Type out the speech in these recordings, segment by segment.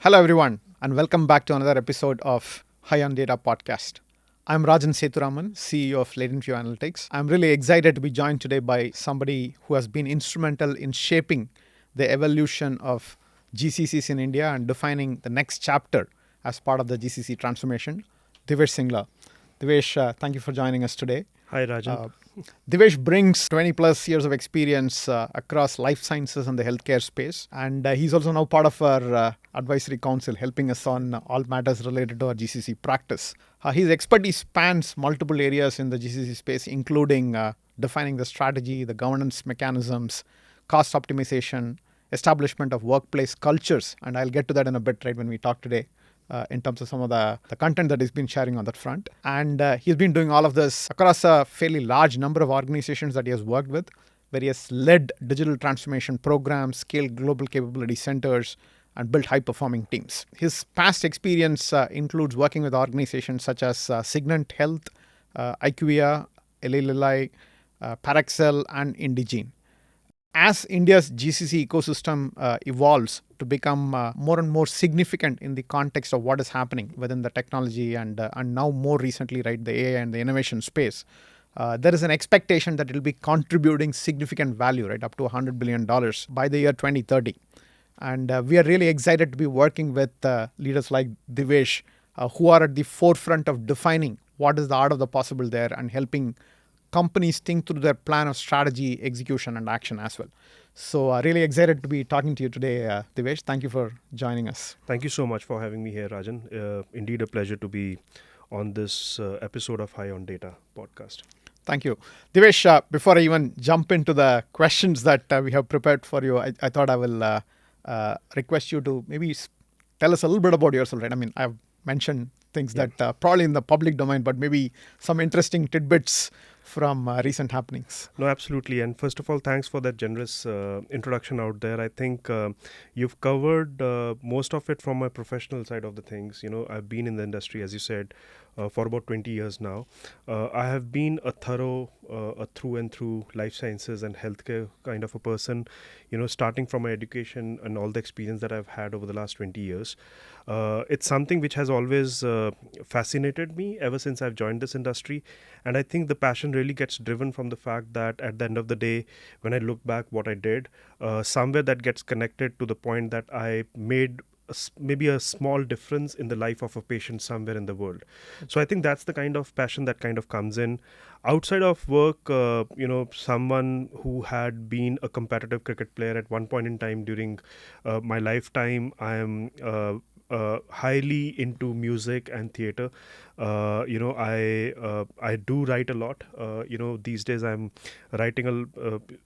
Hello, everyone, and welcome back to another episode of High on Data podcast. I'm Rajan Sethuraman, CEO of LatentView Analytics. I'm really excited to be joined today by somebody who has been instrumental in shaping the evolution of GCCs in India and defining the next chapter as part of the GCC transformation, Divesh Singla. Divesh, thank you for joining us today. Hi, Rajan. Divesh brings 20 plus years of experience across life sciences and the healthcare space. And he's also now part of our advisory council, helping us on all matters related to our GCC practice. His expertise spans multiple areas in the GCC space, including defining the strategy, the governance mechanisms, cost optimization, establishment of workplace cultures. And I'll get to that in a bit, right, when we talk today. In terms of some of the content that he's been sharing on that front. And he's been doing all of this across a fairly large number of organizations that he has worked with, where he has led digital transformation programs, scaled global capability centers, and built high-performing teams. His past experience includes working with organizations such as Signant Health, IQVIA, Eli Lilly, Paraxel, and Indigene. As India's GCC ecosystem evolves to become more and more significant in the context of what is happening within the technology and now more recently, right, the AI and the innovation space, there is an expectation that it will be contributing significant value, right, up to $100 billion by the year 2030. And we are really excited to be working with leaders like Divesh, who are at the forefront of defining what is the art of the possible there and helping companies think through their plan of strategy, execution, and action as well. So really excited to be talking to you today, Divesh. Thank you for joining us. Thank you so much for having me here, Rajan. Indeed a pleasure to be on this episode of High on Data podcast. Thank you. Divesh, before I even jump into the questions that we have prepared for you, I thought I will request you to maybe tell us a little bit about yourself, right? I mean, I've mentioned things that probably in the public domain, but maybe some interesting tidbits from recent happenings. No, absolutely. And first of all, thanks for that generous introduction out there. I think you've covered most of it from my professional side of the things. You know, I've been in the industry, as you said, for about 20 years now. I have been a thorough, a through and through life sciences and healthcare kind of a person, you know, starting from my education and all the experience that I've had over the last 20 years. It's something which has always fascinated me ever since I've joined this industry. And I think the passion really gets driven from the fact that at the end of the day, when I look back what I did, somewhere that gets connected to the point that I made maybe a small difference in the life of a patient somewhere in the world. So I think that's the kind of passion that kind of comes in. Outside of work, you know, someone who had been a competitive cricket player at one point in time during my lifetime, I am highly into music and theater. You know, I do write a lot. You know, these days I'm writing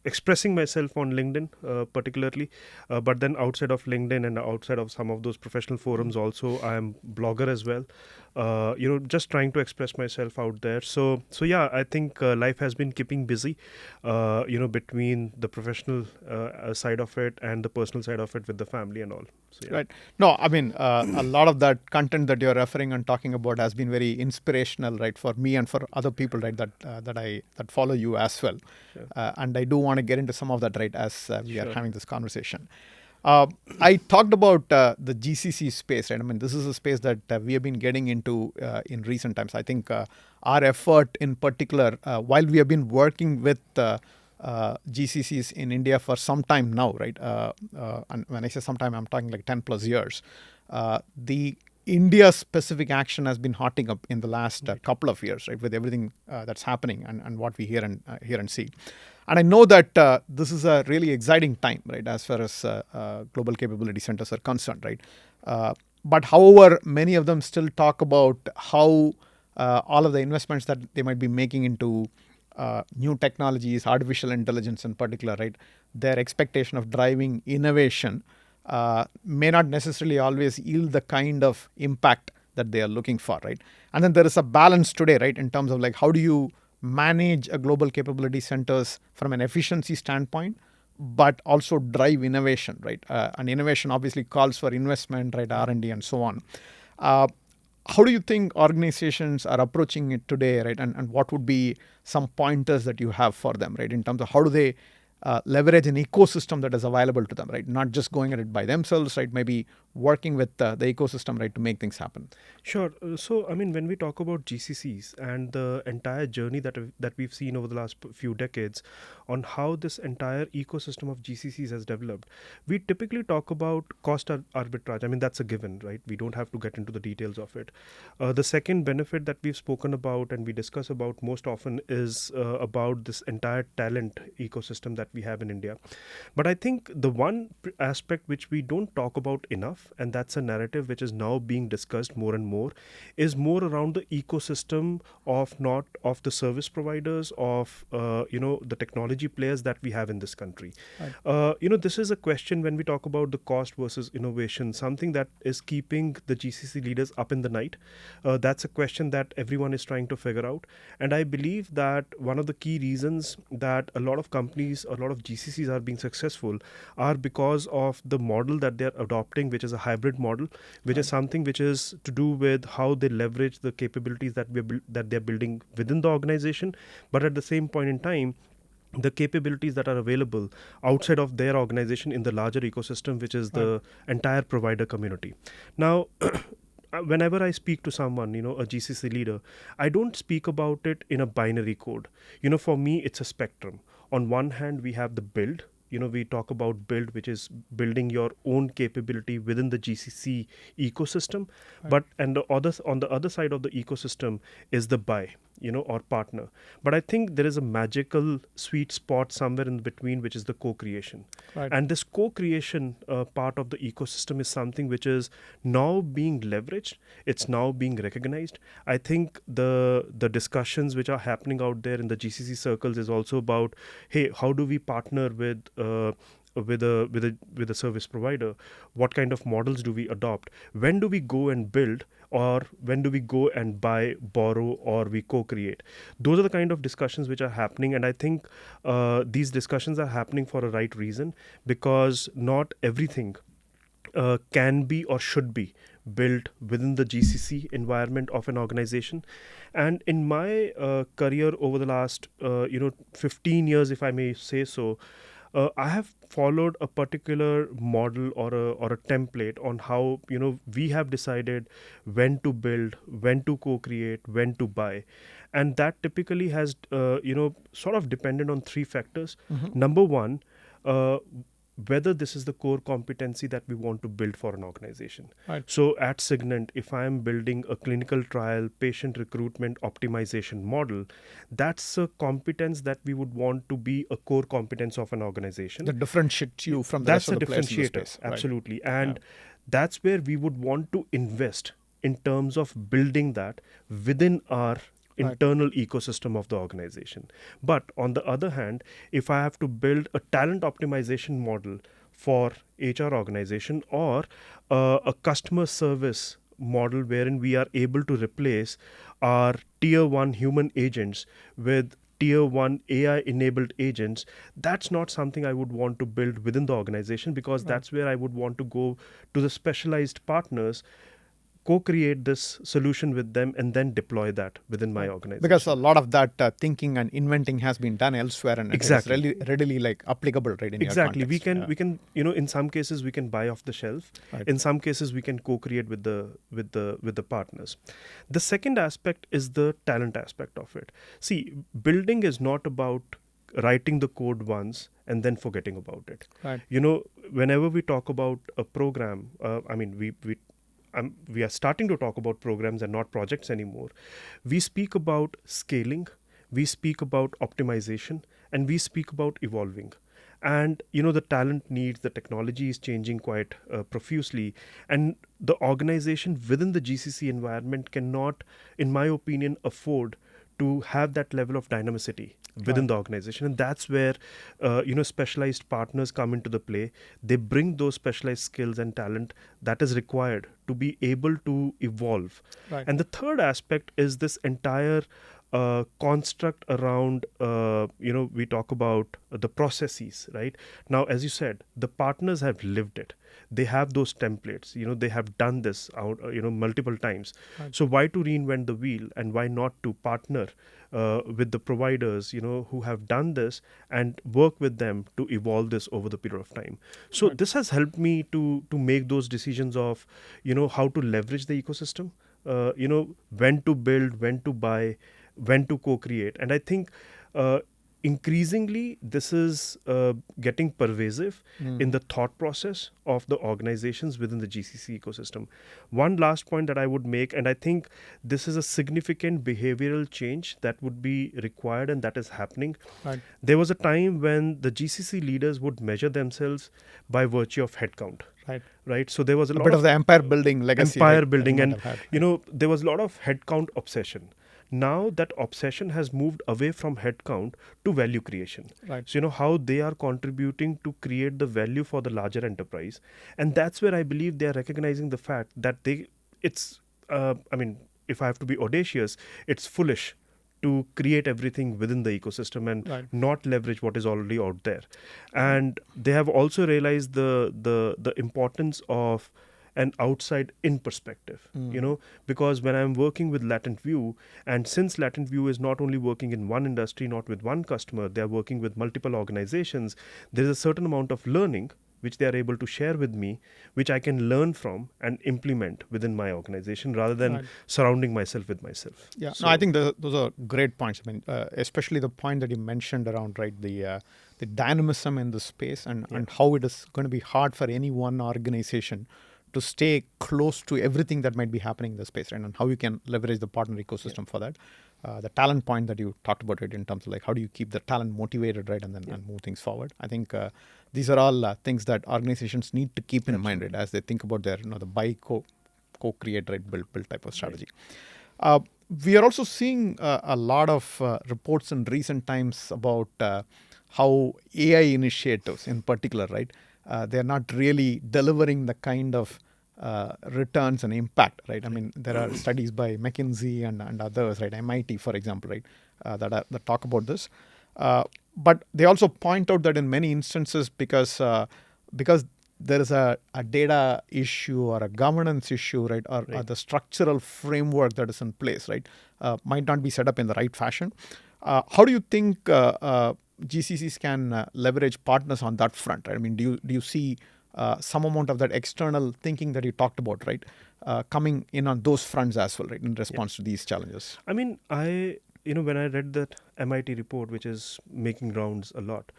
expressing myself on LinkedIn particularly, but then outside of LinkedIn and outside of some of those professional forums also, I am blogger as well. You know, just trying to express myself out there. So yeah, I think life has been keeping busy, you know, between the professional side of it and the personal side of it with the family and all. So, yeah. Right. No, I mean, a lot of that content that you're referring and talking about has been very inspirational, right, for me and for other people, right, that follow you as well. Sure. And I do want to get into some of that, right, as we are having this conversation. I talked about the GCC space, right? I mean, this is a space that we have been getting into in recent times. I think our effort in particular, while we have been working with GCCs in India for some time now, right? And when I say some time, I'm talking like 10 plus years. The India-specific action has been hotting up in the last couple of years, right? With everything that's happening and what we hear and see. And I know that this is a really exciting time, right, as far as global capability centers are concerned, right? But however, many of them still talk about how all of the investments that they might be making into new technologies, artificial intelligence in particular, right, their expectation of driving innovation may not necessarily always yield the kind of impact that they are looking for, right? And then there is a balance today, right, in terms of like how do you manage a global capability centers from an efficiency standpoint, but also drive innovation, right? And innovation obviously calls for investment, right, R&D and so on. How do you think organizations are approaching it today, right? And what would be some pointers that you have for them, right, in terms of how do they leverage an ecosystem that is available to them, right? Not just going at it by themselves, right? Maybe working with the ecosystem, right, to make things happen. Sure. So, I mean, when we talk about GCCs and the entire journey that we've seen over the last few decades on how this entire ecosystem of GCCs has developed, we typically talk about cost arbitrage. I mean, that's a given, right? We don't have to get into the details of it. The second benefit that we've spoken about and we discuss about most often is about this entire talent ecosystem that we have in India. But I think the one aspect which we don't talk about enough, and that's a narrative which is now being discussed more and more, is more around the ecosystem of not of the service providers, of the technology players that we have in this country. Right. This is a question when we talk about the cost versus innovation, something that is keeping the GCC leaders up in the night. That's a question that everyone is trying to figure out, and I believe that one of the key reasons that a lot of companies, a lot of GCCs are being successful are because of the model that they're adopting, which is a hybrid model, which is something which is to do with how they leverage the capabilities that they're building within the organization, but at the same point in time, the capabilities that are available outside of their organization in the larger ecosystem, which is the entire provider community. Now, whenever I speak to someone, a GCC leader, I don't speak about it in a binary code. For me, it's a spectrum. On one hand, we have the build. We talk about build, which is building your own capability within the GCC ecosystem. But on the other side of the ecosystem is the buy, or partner. But I think there is a magical sweet spot somewhere in between, which is the co-creation. Right. And this co-creation part of the ecosystem is something which is now being leveraged. It's now being recognized. I think the discussions which are happening out there in the GCC circles is also about, hey, how do we partner with a service provider? What kind of models do we adopt? When do we go and build, or when do we go and buy, borrow, or we co-create? Those are the kind of discussions which are happening, and I think these discussions are happening for a right reason, because not everything can be or should be built within the GCC environment of an organization. And in my career over the last 15 years, if I may say so, I have followed a particular model or a template on how we have decided when to build, when to co-create, when to buy, and that typically has sort of depended on three factors. Mm-hmm. Number one, whether this is the core competency that we want to build for an organization. Right. So at Signant, if I am building a clinical trial patient recruitment optimization model, that's a competence that we would want to be a core competence of an organization. That differentiates you from the That's rest of a the players in the differentiator, space. absolutely. And that's where we would want to invest in terms of building that within our internal ecosystem of the organization. But on the other hand, if I have to build a talent optimization model for HR organization, or a customer service model wherein we are able to replace our tier 1 human agents with tier 1 AI enabled agents, that's not something I would want to build within the organization, because that's where I would want to go to the specialized partners, co-create this solution with them, and then deploy that within my organization. Because a lot of that thinking and inventing has been done elsewhere, and Exactly. it is readily like applicable, right? In Exactly. your context. We can in some cases we can buy off the shelf. Right. In some cases we can co-create with the partners. The second aspect is the talent aspect of it. See, building is not about writing the code once and then forgetting about it. Right. Whenever we talk about a program, we are starting to talk about programs and not projects anymore. We speak about scaling, we speak about optimization, and we speak about evolving. And the talent needs, the technology is changing quite profusely, and the organization within the GCC environment cannot, in my opinion, afford to have that level of dynamicity within the organization. And that's where specialized partners come into the play. They bring those specialized skills and talent that is required to be able to evolve. Right. And the third aspect is this entire construct around, we talk about the processes, right? Now, as you said, the partners have lived it. They have those templates, they have done this out, multiple times. Right. So why to reinvent the wheel, and why not to partner with the providers, who have done this, and work with them to evolve this over the period of time. So Right. this has helped me to make those decisions of, how to leverage the ecosystem, when to build, when to buy, when to co-create. And I think increasingly this is getting pervasive in the thought process of the organizations within the GCC ecosystem. One last point that I would make, and I think this is a significant behavioral change that would be required, and that is happening. Right. There was a time when the GCC leaders would measure themselves by virtue of headcount. Right. So there was a lot bit of the empire building legacy. empire right, building, that you and might have had, there was a lot of headcount obsession. Now that obsession has moved away from headcount to value creation. Right. So how they are contributing to create the value for the larger enterprise, and that's where I believe they are recognizing the fact that if I have to be audacious, it's foolish to create everything within the ecosystem and Right. not leverage what is already out there. And they have also realized the importance of an outside in perspective, because when I'm working with LatentView, and since LatentView is not only working in one industry, not with one customer, they're working with multiple organizations, there's a certain amount of learning which they are able to share with me, which I can learn from and implement within my organization, rather than Right. surrounding myself with myself. Yeah, So- no, I think those are great points. I mean, especially the point that you mentioned around the dynamism in the space, and how it is going to be hard for any one organization to stay close to everything that might be happening in the space, right? And how you can leverage the partner ecosystem for that. The talent point that you talked about, it in terms of like how do you keep the talent motivated, right, and then and move things forward. I think these are all things that organizations need to keep in mind, right, as they think about their the buy, co-create, right, build type of strategy. We are also seeing a lot of reports in recent times about how AI initiatives, in particular, right, they are not really delivering the kind of returns and impact, right? I mean, there are studies by McKinsey and others, right? MIT, for example, right, that talk about this. But they also point out that in many instances, because there is a data issue or a governance issue, right, or the structural framework that is in place, right, might not be set up in the right fashion. How do you think GCCs can leverage partners on that front, right? I mean, do you see some amount of that external thinking that you talked about, right, coming in on those fronts as well, right, in response to these challenges? I mean, when I read that MIT report, which is making rounds a lot,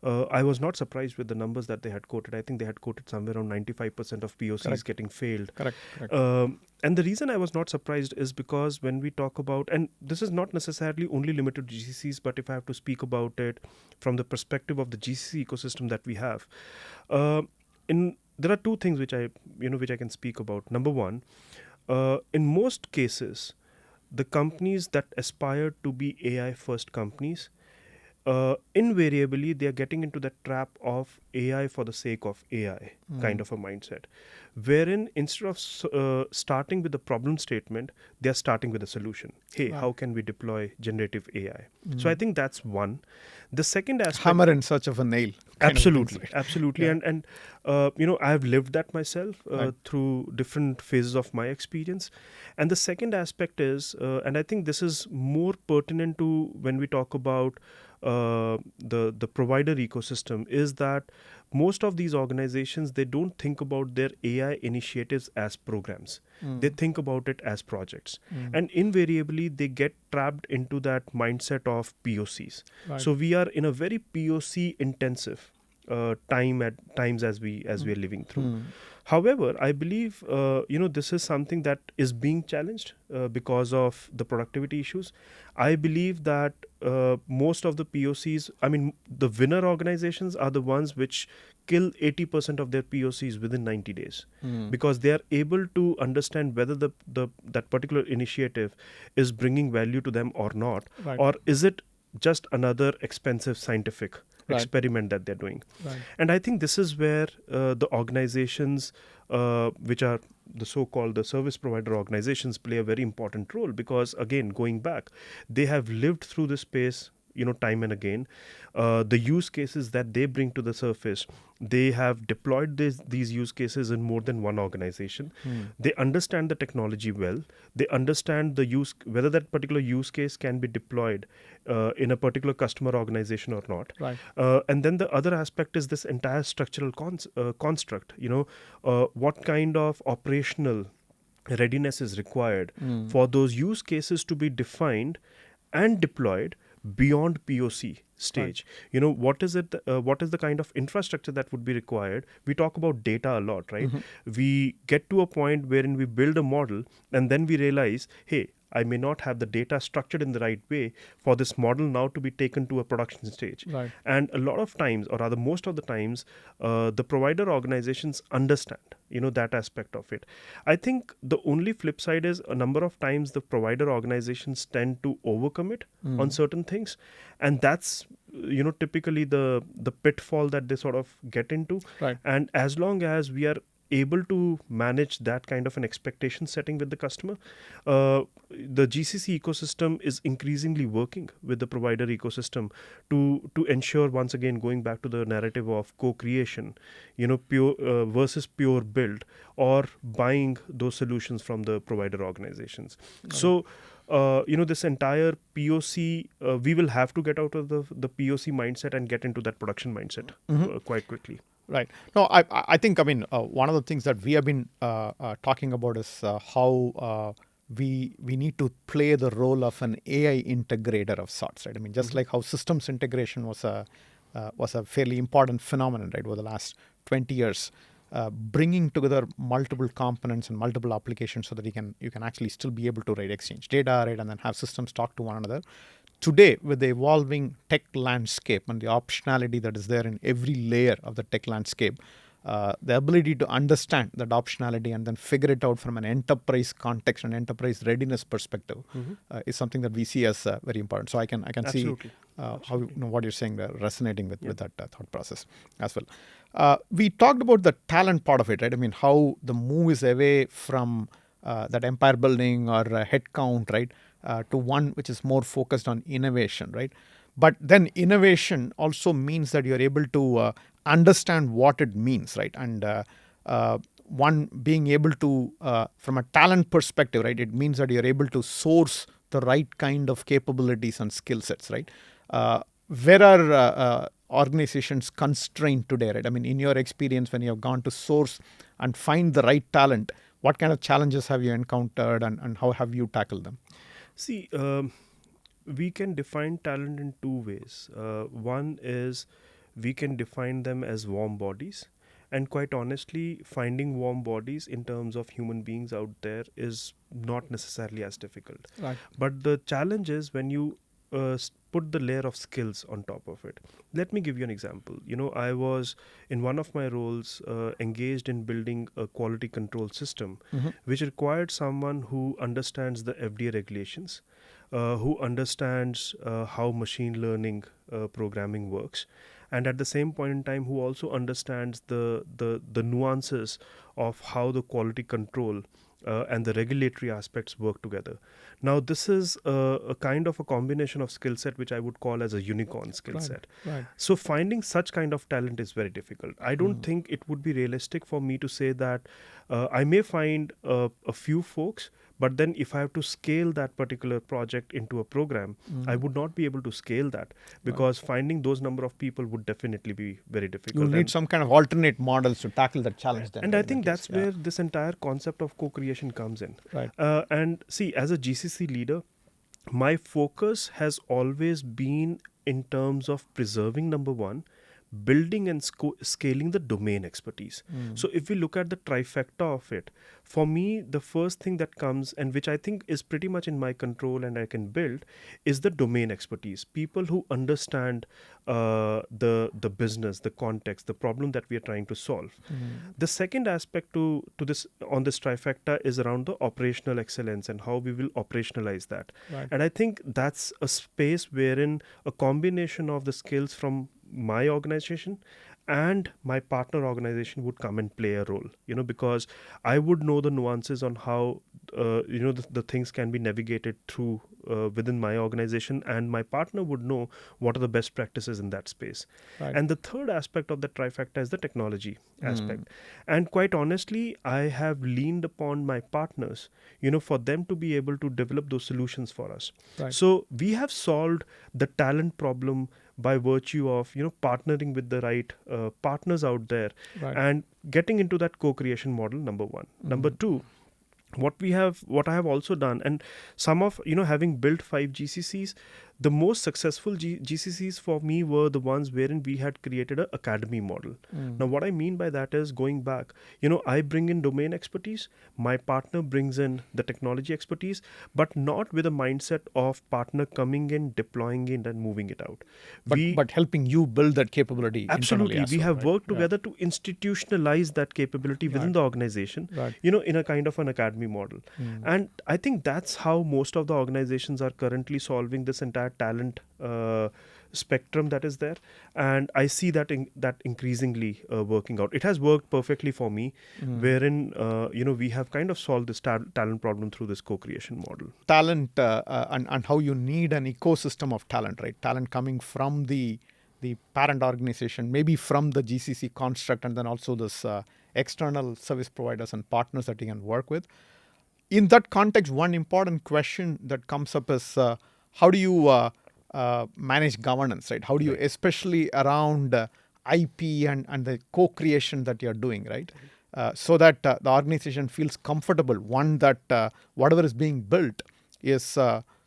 I was not surprised with the numbers that they had quoted. I think they had quoted somewhere around 95% of POCs Correct. getting failed. Correct. And the reason I was not surprised is because when we talk about, and this is not necessarily only limited to GCCs, but if I have to speak about it from the perspective of the GCC ecosystem that we have, there are two things which I can speak about. Number one, in most cases, the companies that aspire to be AI first companies, invariably they are getting into the trap of AI for the sake of AI kind of a mindset, wherein instead of starting with the problem statement, they are starting with a solution. Hey, how can we deploy generative AI? So I think that's one. The second aspect, Hammer in search of a nail. Absolutely. Yeah. And I have lived that myself through different phases of my experience. And the second aspect is, and I think this is more pertinent to when we talk about the provider ecosystem, is that most of these organizations, they don't think about their AI initiatives as programs. They think about it as projects. And invariably, they get trapped into that mindset of POCs. Right. So we are in a very POC intensive time at times as we are living through. However, I believe this is something that is being challenged because of the productivity issues. I believe that most of the POCs, I mean, the winner organizations are the ones which kill 80% of their POCs within 90 days because they are able to understand whether that particular initiative is bringing value to them or not, Right. or is it just another expensive scientific experiment that they're doing. Right. And I think this is where the organizations, which are the so-called the service provider organizations, play a very important role, because again, going back, they have lived through this space, time and again. The use cases that they bring to the surface, they have deployed these use cases in more than one organization. They understand the technology well. They understand whether that particular use case can be deployed in a particular customer organization or not. Right. And then the other aspect is this entire structural construct. What kind of operational readiness is required for those use cases to be defined and deployed beyond POC stage. Right. What is it? What is the kind of infrastructure that would be required? We talk about data a lot, right? We get to a point wherein we build a model and then we realize, hey, I may not have the data structured in the right way for this model now to be taken to a production stage. Right. And a lot of times, or rather most of the times, the provider organizations understand, that aspect of it. I think the only flip side is a number of times the provider organizations tend to overcommit on certain things. And that's, typically the pitfall that they sort of get into. Right. And as long as we are able to manage that kind of an expectation setting with the customer, the GCC ecosystem is increasingly working with the provider ecosystem to ensure, once again, going back to the narrative of co-creation, pure versus pure build, or buying those solutions from the provider organizations. So this entire POC, we will have to get out of the POC mindset and get into that production mindset quite quickly. Right. No, I think, one of the things that we have been talking about is how we need to play the role of an AI integrator of sorts, right? Just like how systems integration was a fairly important phenomenon, right, over the last 20 years. Bringing together multiple components and multiple applications so that you can actually still be able to exchange data, right, and then have systems talk to one another. Today, with the evolving tech landscape and the optionality that is there in every layer of the tech landscape, the ability to understand that optionality and then figure it out from an enterprise context and enterprise readiness perspective is something that we see as very important. So I can Absolutely. see how what you're saying there resonating with that thought process as well. We talked about the talent part of it, right? How the move is away from that empire building or headcount, right, to one which is more focused on innovation, right? But then innovation also means that you're able to understand what it means, right? And one being able to, from a talent perspective, right, it means that you're able to source the right kind of capabilities and skill sets, right? Where are organizations constrained today, right? In your experience, when you have gone to source and find the right talent, what kind of challenges have you encountered and how have you tackled them? See, we can define talent in two ways. One is we can define them as warm bodies. And quite honestly, finding warm bodies in terms of human beings out there is not necessarily as difficult. Right. But the challenge is when you put the layer of skills on top of it. Let me give you an example. I was in one of my roles engaged in building a quality control system, which required someone who understands the FDA regulations, who understands how machine learning programming works, and at the same point in time who also understands the nuances of how the quality control and the regulatory aspects work together. Now, this is a kind of a combination of skill set which I would call as a unicorn skill set. Right. So finding such kind of talent is very difficult. I don't think it would be realistic for me to say that I may find a few folks, but then if I have to scale that particular project into a program, I would not be able to scale that because finding those number of people would definitely be very difficult. You need some kind of alternate models to tackle that challenge then. And I think that's where this entire concept of co-creation comes in. Right. And see, as a GCC leader, my focus has always been in terms of preserving, number one, building and scaling the domain expertise. So if we look at the trifecta of it, for me, the first thing that comes, and which I think is pretty much in my control and I can build, is the domain expertise. People who understand the business, the context, the problem that we are trying to solve. The second aspect to this on this trifecta is around the operational excellence and how we will operationalize that. Right. And I think that's a space wherein a combination of the skills from my organization and my partner organization would come and play a role, because I would know the nuances on how the things can be navigated through within my organization, and my partner would know what are the best practices in that space. Right. And the third aspect of the trifecta is the technology aspect. And quite honestly, I have leaned upon my partners, for them to be able to develop those solutions for us. Right. So we have solved the talent problem by virtue of partnering with the right partners out there, Right. and getting into that co-creation model, number one. Number two, what I have also done, and some of having built 5 GCCs, the most successful GCCs for me were the ones wherein we had created an academy model. Now what I mean by that is, going back, I bring in domain expertise, my partner brings in the technology expertise, but not with a mindset of partner coming in, deploying it and moving it out. But helping you build that capability Absolutely. internally as We well, have right? worked together to institutionalize that capability within Right. the organization, Right. in a kind of an academy model. And I think that's how most of the organizations are currently solving this entire talent spectrum that is there. And I see that that increasingly working out. It has worked perfectly for me, wherein, we have kind of solved this talent problem through this co-creation model. Talent and how you need an ecosystem of talent, right? Talent coming from the parent organization, maybe from the GCC construct, and then also this external service providers and partners that you can work with. In that context, one important question that comes up is how do you manage governance, right? How do you, especially around IP and the co-creation that you're doing, right? So that the organization feels comfortable, one, that whatever is being built is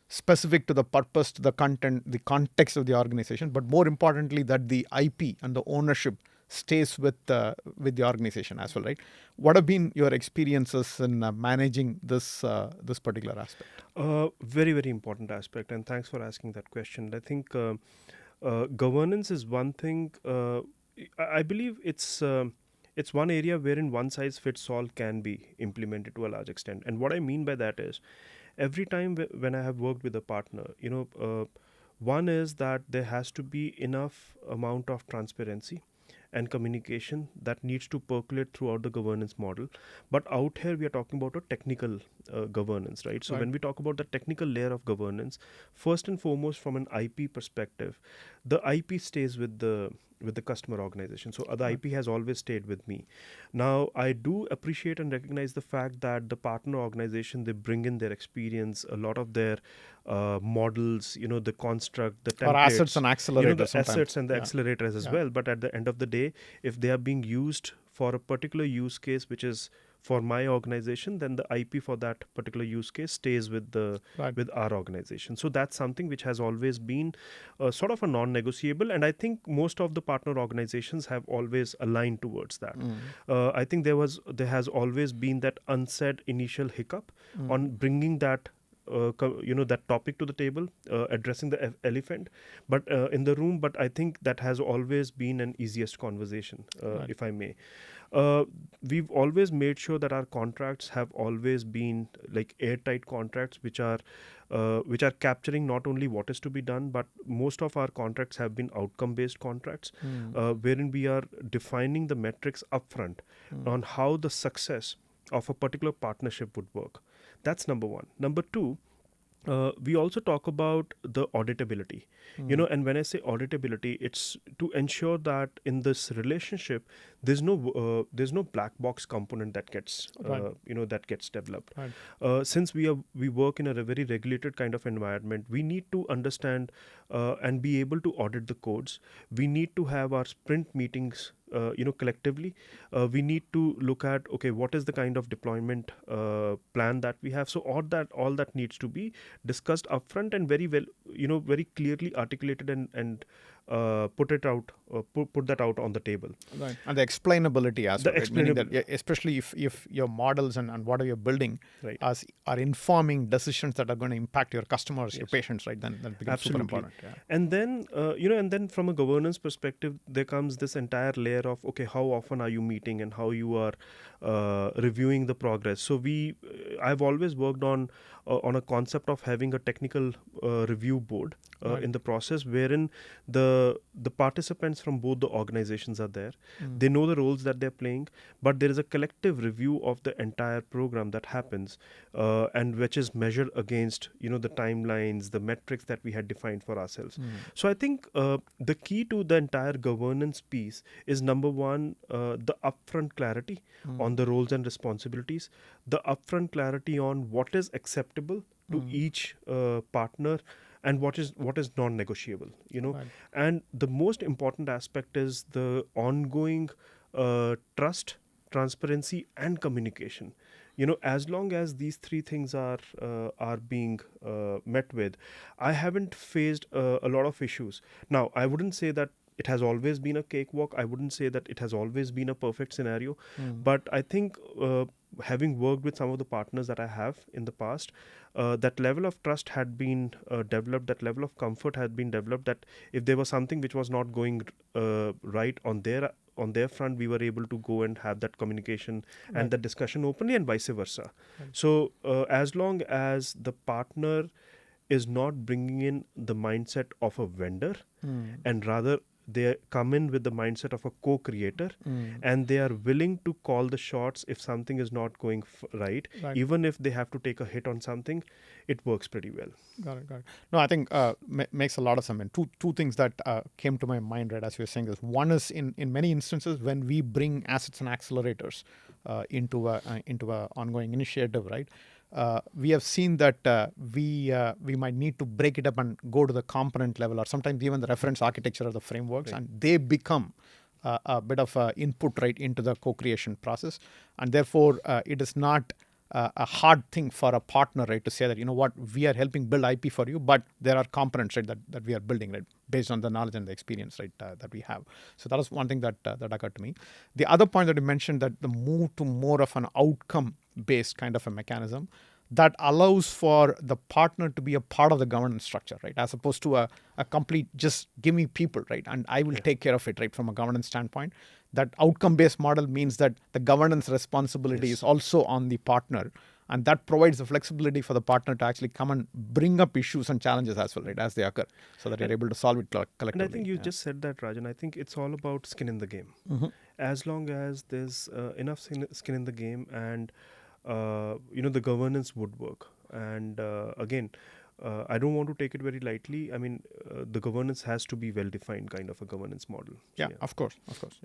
specific to the purpose, to the content, the context of the organization, but more importantly, that the IP and the ownership stays with the organization as well, right? What have been your experiences in managing this particular aspect? Very, very important aspect, and thanks for asking that question. I think governance is one thing. I believe it's one area wherein one size fits all can be implemented to a large extent. And what I mean by that is, every time when I have worked with a partner, one is that there has to be enough amount of transparency and communication that needs to percolate throughout the governance model. But out here we are talking about a technical governance, right? So when we talk about the technical layer of governance, first and foremost, from an IP perspective, the IP stays with the customer organization. So the IP has always stayed with me. Now I do appreciate and recognize the fact that the partner organization, they bring in their experience, a lot of their models, the construct, the templates, Or assets and accelerators, the sometimes. assets and the accelerators as well. But at the end of the day, if they are being used for a particular use case, which is for my organization, then the IP for that particular use case stays with with our organization. So that's something which has always been sort of a non-negotiable, and I think most of the partner organizations have always aligned towards that. I think there has always been that unsaid initial hiccup on bringing that that topic to the table, addressing the elephant but in the room. But I think that has always been an easiest conversation, if I may. We've always made sure that our contracts have always been like airtight contracts, which are capturing not only what is to be done, but most of our contracts have been outcome based contracts, wherein we are defining the metrics upfront on how the success of a particular partnership would work. That's number one. Number two, we also talk about the auditability, and when I say auditability, it's to ensure that in this relationship there's no black box component that gets that gets developed. Since we work in a very regulated kind of environment, we need to understand and be able to audit the codes. We need to have our sprint meetings collectively. We need to look at, okay, what is the kind of deployment plan that we have. So all that needs to be discussed upfront and very well, very clearly articulated and put that out on the table. Right. And the explainability as well, right? Meaning that, especially if your models and whatever you're building are informing decisions that are going to impact your customers, your patients, right? Then that becomes super important. Yeah. And then and then from a governance perspective, there comes this entire layer of, okay, how often are you meeting and how you are reviewing the progress. So I've always worked on a concept of having a technical review board in the process, wherein the the participants from both the organizations are there. They know the roles that they're playing, but there is a collective review of the entire program that happens, and which is measured against the timelines, the metrics that we had defined for ourselves. So I think the key to the entire governance piece is, number one, the upfront clarity on the roles and responsibilities, the upfront clarity on what is acceptable to each partner and what is non-negotiable, Right. and the most important aspect is the ongoing trust, transparency, and communication. As long as these three things are being met with, I haven't faced a lot of issues. Now, I wouldn't say that it has always been a cakewalk. I wouldn't say that it has always been a perfect scenario, but I think having worked with some of the partners that I have in the past, that level of trust had been developed, that level of comfort had been developed, that if there was something which was not going right on their front, we were able to go and have that communication and that discussion openly, and vice versa. So as long as the partner is not bringing in the mindset of a vendor, and rather they come in with the mindset of a co-creator, and they are willing to call the shots if something is not going right, even if they have to take a hit on something, it works pretty well. Got it. No, I think makes a lot of sense. I mean, two things that came to my mind, right, as you were saying this. One is in many instances when we bring assets and accelerators into a ongoing initiative, right. We have seen that we might need to break it up and go to the component level, or sometimes even the reference architecture of the frameworks, and they become a bit of input right into the co-creation process, and therefore it is not a hard thing for a partner, right, to say that what, we are helping build IP for you, but there are components, right, that we are building, right, based on the knowledge and the experience, right, that we have. So that is one thing that occurred to me. The other point that you mentioned, that the move to more of an outcome based kind of a mechanism that allows for the partner to be a part of the governance structure, right, as opposed to a complete just give me people, right, and I will take care of it, right, from a governance standpoint. That outcome-based model means that the governance responsibility is also on the partner, and that provides the flexibility for the partner to actually come and bring up issues and challenges as well, right, as they occur, so that you're able to solve it collectively. And I think you just said that, Rajan. I think it's all about skin in the game. As long as there's enough skin in the game, and the governance would work. And again, I don't want to take it very lightly. I mean, the governance has to be well-defined kind of a governance model. Yeah, of course.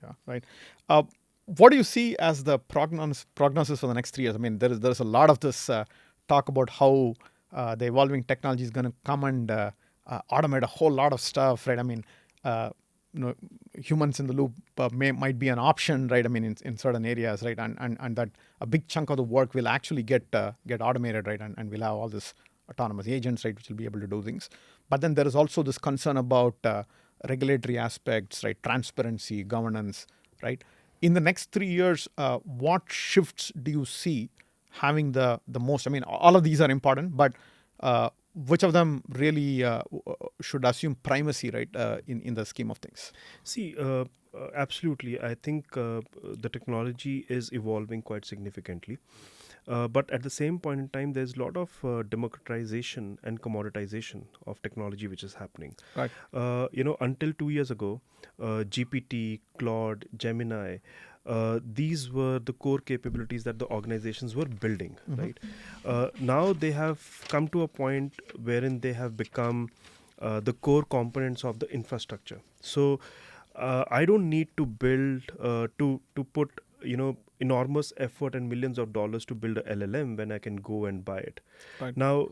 Yeah, right. What do you see as the prognosis for the next 3 years? I mean, there is a lot of this talk about how the evolving technology is going to come and automate a whole lot of stuff, right? I mean, humans in the loop might be an option, right? I mean, in certain areas, right? And that a big chunk of the work will actually get automated, right? And we'll have all this autonomous agents, right, which will be able to do things. But then there is also this concern about regulatory aspects, right? Transparency, governance, right? In the next 3 years, what shifts do you see having the most? I mean, all of these are important, but which of them really should assume primacy, right, in the scheme of things? See, absolutely. I think the technology is evolving quite significantly. But at the same point in time, there's a lot of democratization and commoditization of technology which is happening. Right. Until 2 years ago, GPT, Claude, Gemini, these were the core capabilities that the organizations were building, right? Now they have come to a point wherein they have become the core components of the infrastructure. So I don't need to build to put enormous effort and millions of dollars to build a LLM when I can go and buy it. Right. Now,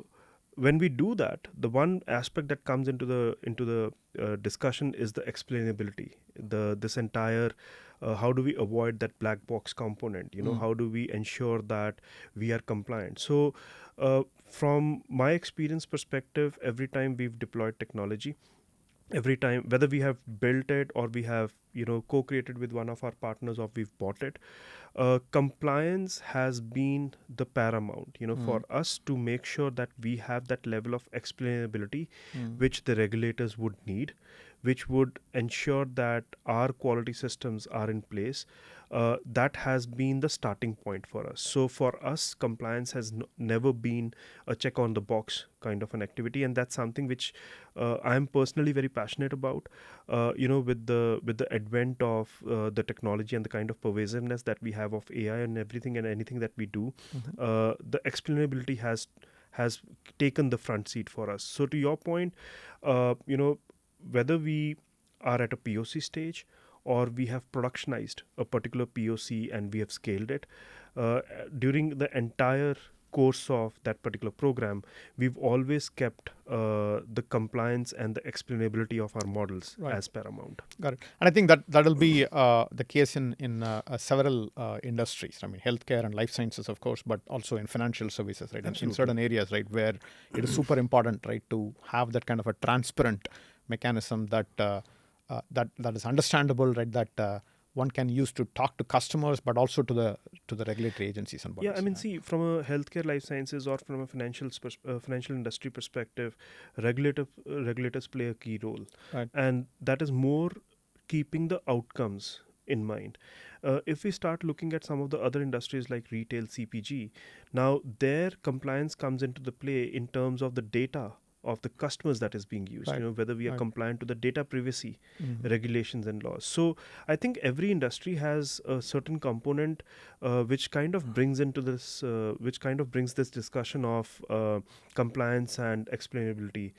when we do that, the one aspect that comes into the discussion is the explainability. This entire how do we avoid that black box component? How do we ensure that we are compliant? So, from my experience perspective, every time we've deployed technology, every time, whether we have built it or we have co-created with one of our partners or we've bought it, compliance has been the paramount for us to make sure that we have that level of explainability which the regulators would need, which would ensure that our quality systems are in place. That has been the starting point for us. So for us, compliance has never been a check on the box kind of an activity, and that's something which I'm personally very passionate about. With the advent of the technology and the kind of pervasiveness that we have of AI and everything and anything that we do, the explainability has taken the front seat for us. So to your point, whether we are at a POC stage or we have productionized a particular POC and we have scaled it, during the entire course of that particular program, we've always kept the compliance and the explainability of our models as paramount. Got it. And I think that will be the case in several industries. I mean, healthcare and life sciences, of course, but also in financial services, right? And in certain areas, right, where it is super important, right, to have that kind of a transparent mechanism that that is understandable, right? That one can use to talk to customers, but also to the regulatory agencies and bodies. Yeah, I mean, see, from a healthcare, life sciences, or from a financial industry perspective, regulators play a key role, Right. and that is more keeping the outcomes in mind. If we start looking at some of the other industries like retail, CPG, now their compliance comes into the play in terms of the data of the customers that is being used, Right. whether we are Right. compliant to the data privacy regulations and laws. So I think every industry has a certain component which kind of brings into this which kind of brings this discussion of compliance and explainability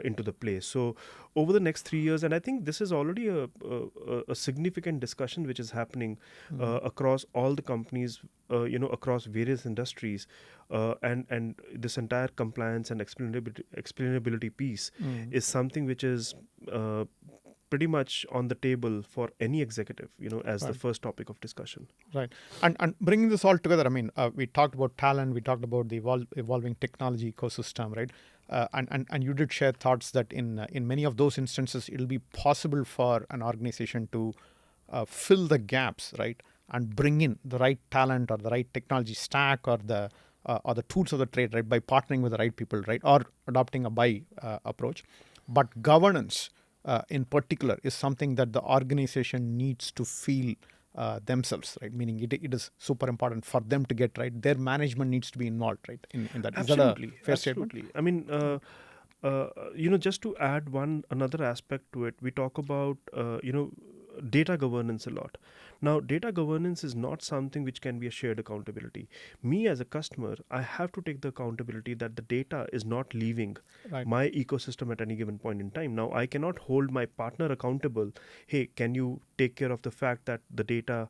into the play. So over the next 3 years, and I think this is already a significant discussion which is happening across all the companies, across various industries, and this entire compliance and explainability piece is something which is pretty much on the table for any executive, as the first topic of discussion. Right. And bringing this all together, I mean, we talked about talent, we talked about the evolving technology ecosystem, right? And you did share thoughts that in many of those instances, it'll be possible for an organization to fill the gaps, right? And bring in the right talent or the right technology stack or the tools of the trade, right? By partnering with the right people, right? Or adopting a buy approach. But governance, in particular, is something that the organization needs to feel themselves, right? Meaning it is super important for them to get right. Their management needs to be involved, right? In that. Absolutely. Is that a fair statement? I mean, just to add another aspect to it, we talk about data governance a lot. Now, data governance is not something which can be a shared accountability. Me as a customer, I have to take the accountability that the data is not leaving my ecosystem at any given point in time. Now, I cannot hold my partner accountable. Hey, can you take care of the fact that the data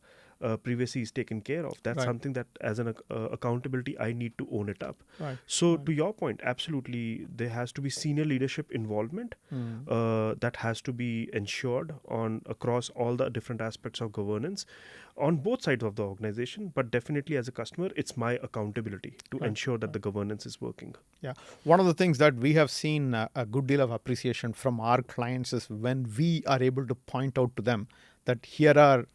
privacy is taken care of? That's something that as an accountability, I need to own it up. So to your point, absolutely, there has to be senior leadership involvement that has to be ensured on across all the different aspects of governance on both sides of the organization. But definitely as a customer, it's my accountability to ensure that the governance is working. Yeah. One of the things that we have seen a good deal of appreciation from our clients is when we are able to point out to them that here are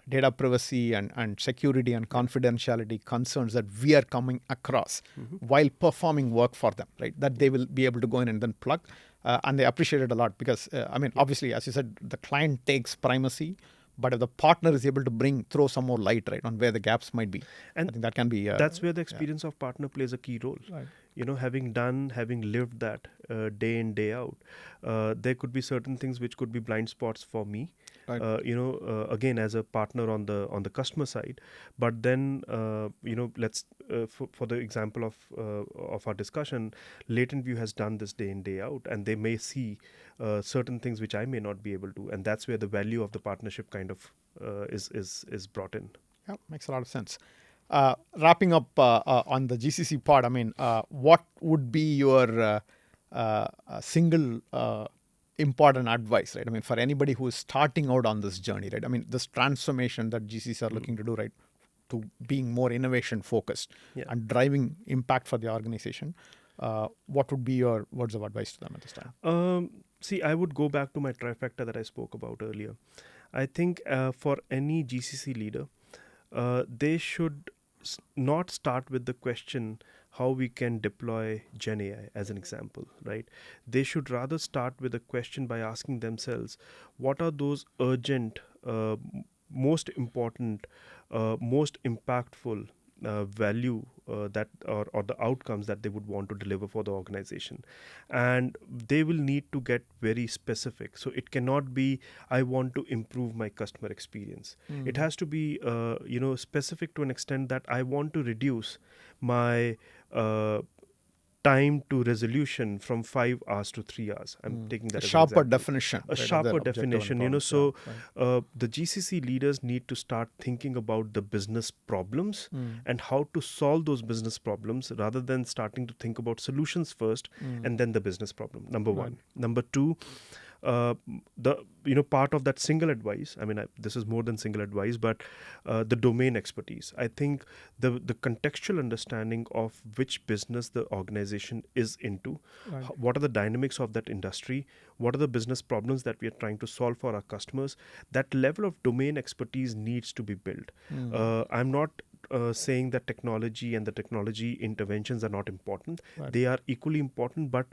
data privacy and security and confidentiality concerns that we are coming across while performing work for them, right? That they will be able to go in and then plug. And they appreciate it a lot because, obviously, as you said, the client takes primacy. But if the partner is able to throw some more light, right, on where the gaps might be, and I think that can be. That's where the experience of partner plays a key role. Right. Having lived that day in, day out, there could be certain things which could be blind spots for me. Right. Again, as a partner on the customer side, but then let's for the example of our discussion, LatentView has done this day in, day out, and they may see certain things which I may not be able to, and that's where the value of the partnership kind of is brought in. Yeah, makes a lot of sense. Wrapping up on the GCC part, I mean, what would be your single important advice, right? I mean, for anybody who is starting out on this journey, right? I mean, this transformation that GCCs are looking to do, right, to being more innovation focused and driving impact for the organization. What would be your words of advice to them at this time? See, I would go back to my trifecta that I spoke about earlier. I think for any GCC leader, they should not start with the question, how we can deploy Gen AI as an example, right? They should rather start with a question by asking themselves, what are those urgent, most important, most impactful value that or the outcomes that they would want to deliver for the organization, and they will need to get very specific. So it cannot be, I want to improve my customer experience. It has to be specific to an extent that I want to reduce my time to resolution from 5 hours to 3 hours. I'm taking A that as an sharper example. definition, A right, of their sharper objective and definition, problems. so Yeah, right. the GCC leaders need to start thinking about the business problems and how to solve those business problems rather than starting to think about solutions first and then the business problem. Number Right. one. Number two, the part of that single advice, I mean, this is more than single advice, but the domain expertise. I think the contextual understanding of which business the organization is into, Right. what are the dynamics of that industry, what are the business problems that we are trying to solve for our customers, that level of domain expertise needs to be built. I'm not saying that technology and the technology interventions are not important. Right. They are equally important, but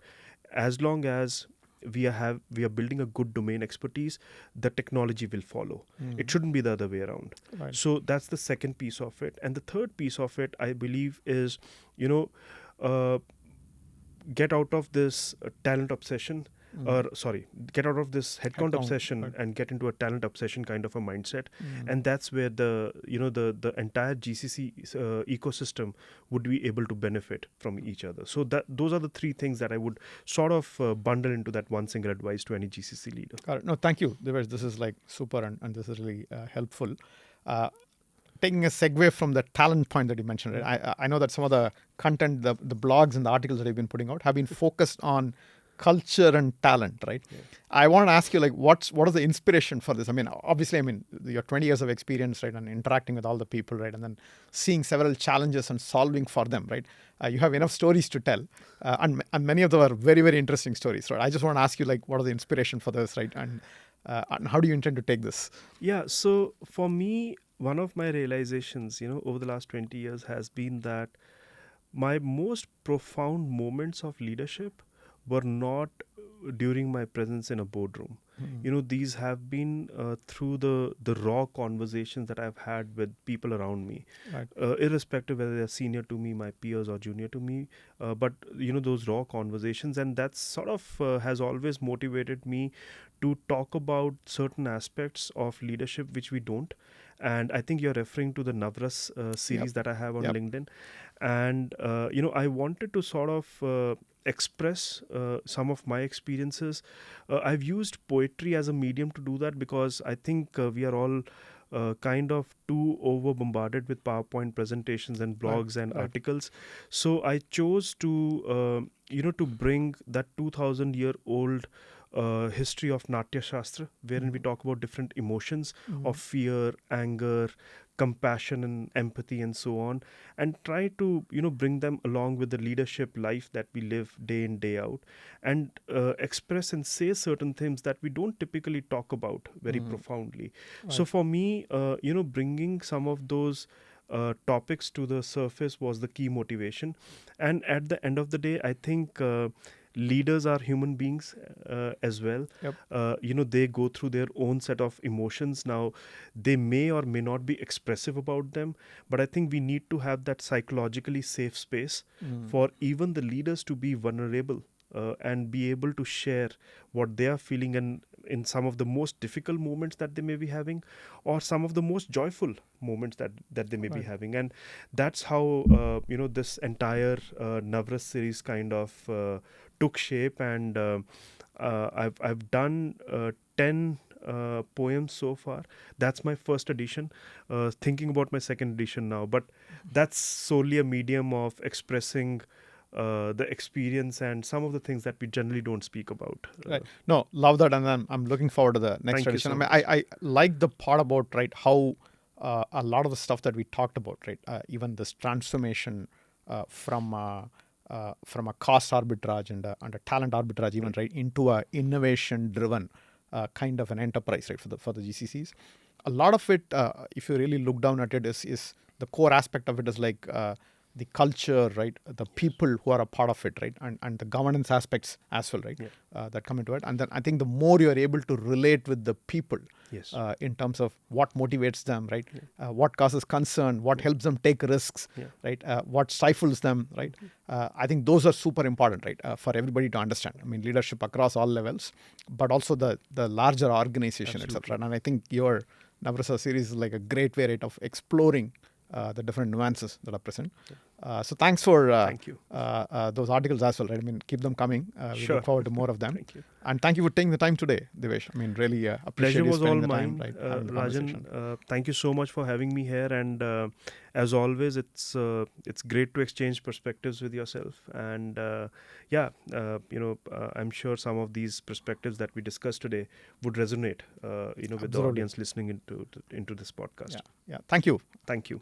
as long as we are building a good domain expertise, the technology will follow. It shouldn't be the other way around. Right. So that's the second piece of it. And the third piece of it, I believe, is get out of this talent obsession, get out of this headcount obsession, right. and get into a talent obsession kind of a mindset. And that's where the entire GCC ecosystem would be able to benefit from each other. So those are the three things that I would sort of bundle into that one single advice to any GCC leader. Got it. No, thank you, Divesh. This is like super, and this is really helpful. Taking a segue from the talent point that you mentioned, right? I know that some of the content, the blogs and the articles that you've been putting out have been focused on culture and talent, right? Yeah. I want to ask you, like, what is the inspiration for this? I mean, obviously, your 20 years of experience, right, and interacting with all the people, right, and then seeing several challenges and solving for them, right? You have enough stories to tell, and many of them are very, very interesting stories, right? I just want to ask you, like, what are the inspiration for this, right, and how do you intend to take this? Yeah, so for me, one of my realizations, over the last 20 years has been that my most profound moments of leadership were not during my presence in a boardroom. These have been through the raw conversations that I've had with people around me, Right. Irrespective whether they're senior to me, my peers, or junior to me. But those raw conversations, and that sort of has always motivated me to talk about certain aspects of leadership which we don't. And I think you're referring to the Navras series that I have on LinkedIn. And I wanted to sort of express some of my experiences. I've used poetry as a medium to do that because I think we are all kind of too over bombarded with PowerPoint presentations and blogs and articles. So I chose to to bring that 2,000-year-old history of Natya Shastra, wherein we talk about different emotions of fear, anger, compassion and empathy and so on, and try to bring them along with the leadership life that we live day in, day out, and express and say certain things that we don't typically talk about very profoundly. So for me, bringing some of those topics to the surface was the key motivation. And at the end of the day, I think leaders are human beings as well. They go through their own set of emotions. Now, they may or may not be expressive about them, but I think we need to have that psychologically safe space for even the leaders to be vulnerable and be able to share what they are feeling, and in some of the most difficult moments that they may be having, or some of the most joyful moments that they may be having. And that's how this entire Navras series kind of took shape. And I've done 10 poems so far. That's my first edition. Thinking about my second edition now, but that's solely a medium of expressing the experience and some of the things that we generally don't speak about. Right. No, love that, and I'm looking forward to the next edition. So I like the part about how a lot of the stuff that we talked about, right? Even this transformation from a cost arbitrage and a talent arbitrage, even right into a innovation-driven kind of an enterprise, right, for the GCCs. A lot of it, if you really look down at it, is the core aspect of it is like the culture, right, the people who are a part of it, right, and the governance aspects as well, right, that come into it. And then I think the more you are able to relate with the people Yes. in terms of what motivates them, right, what causes concern, what helps them take risks, right, what stifles them, right. I think those are super important, right, for everybody to understand. I mean, leadership across all levels, but also the larger organization itself, right? And I think your Navrasa series is like a great way, right, of exploring the different nuances that are present. So thanks for Thank you. those articles as well, right? I mean, keep them coming. We Sure. look forward to more of them. Thank you. And thank you for taking the time today, Divesh. I mean, really appreciate Pleasure you was all spending the time, mine, right, having the conversation. Rajan. Thank you so much for having me here, and as always, it's great to exchange perspectives with yourself. And I'm sure some of these perspectives that we discussed today would resonate, with the Absolutely. audience listening into this podcast. Yeah. Thank you. Thank you.